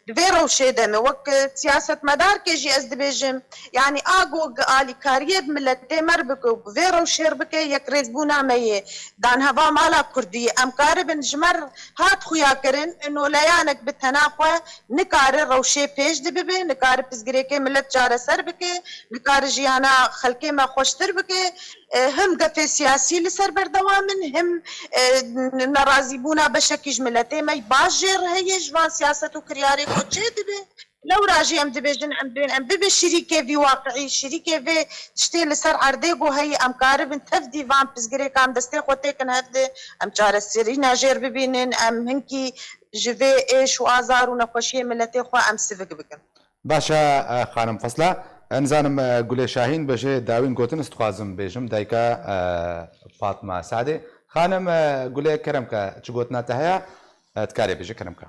Speaker 5: di vê rewşê de me wek siyasetmedarkê jî ez dibêjim yanî ago alîkariye bi milletê me re bike û bi vê rewşê re bike yekrêzbûna me yê danheva mala Kurdî em karibin ji me hat xuyakirin noleyanek bi tena xwe nikare rewşê pêş dibibe nikare pizgirêkê millet çareser bike nikare jiyana xelkê me xweştir bike هم گفه سیاسی لسر بردوامن هم نرازی بونا بشکی جملته می باجر هی جوان سیاست و کریاری کو چه دبه لو راجی ام دبیجن ام بین ام ببه شریکه وی واقعی شریکه وی تشتی لسر عرده گو هی ام کاربن تفدی وان پزگری کام دسته خوته کن هفته ام چاره سری ناجر ببینن ام هنکی جوه ایش و آزار و نخوشی ملته خو ام سفک بکن
Speaker 1: باشا خانم فەسلا ئەنزانم گولێ شاهین بەژێ داوین گوتن استخوازم بێژم دایکە فاتما سادێ خانم گولێ کەرەمکە چ گوتناتە هەیە تکارێ بێژە کەرەمکە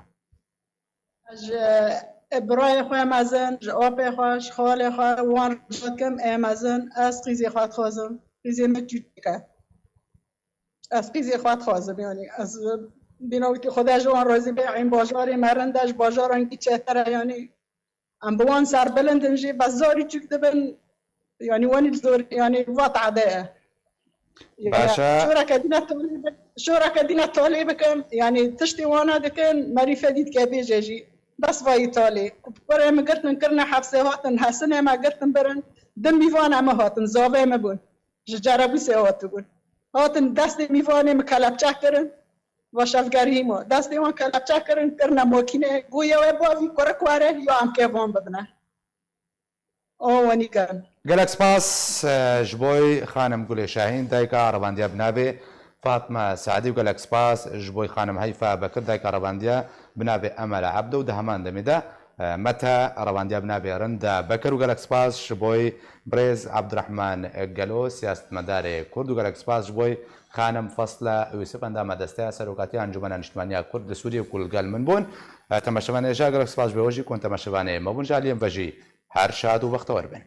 Speaker 2: برای خۆی مەزن ئۆپێ خۆش خۆڵێ خۆ وان کەم ئێ مەزن ئەس قیزی خوات خۆزم قیزی مەجوودەکە ئەس قیزی خوات خۆزم ینی ئەس بینەوەی خۆدا ژوان ڕۆزی بێعین باژاری مەرەندەش باژارانکی چێتەرە ینی ام بوان سر بلندن جي بزاري چوك دبن يعني واني الزور يعني وات عداء
Speaker 1: باشا
Speaker 2: شورك دينا طالي بكم يعني تشتي وانا دكن معرفة ديت كابيجي جي بس واي طالي برا ما قلت نكرنا حفصة هاتن حسنة ما قلت برن دم ميفانا ما هاتن زاوية ما بون جربي سوات بون هاتن دست ميفانا مكلب چاكرن واشافگاری ما دستی ما کلبچه کرنا ماکینه گویا و باوی کرکواره یا هم که وان بدنه وانیگان
Speaker 1: گەلک سپاس ji بۆی خانم گولێ شاهین دایکە ڕەباندیا بنابێ فاتمە سعدی و گەلک سپاس ji بۆی خانم هەیفا بەکرد دایکە ڕەباندیا بنابێ ئەمەلە عەبدە و دە هەمان دەمێدا متى روانديا بنا بيرندا بكر وقالك سباس شبوي بريز عبد الرحمن قالو سياسة مدار كرد وقالك سباس شبوي خانم فصل يوسف عندما دسته سروقاتي انجمن اجتماعية كرد سوريا وكل قال من بون تماشوان اجا قالك سباس بوجي كنت تماشوان ما بون جاليم بجي هر شاد وبختور بين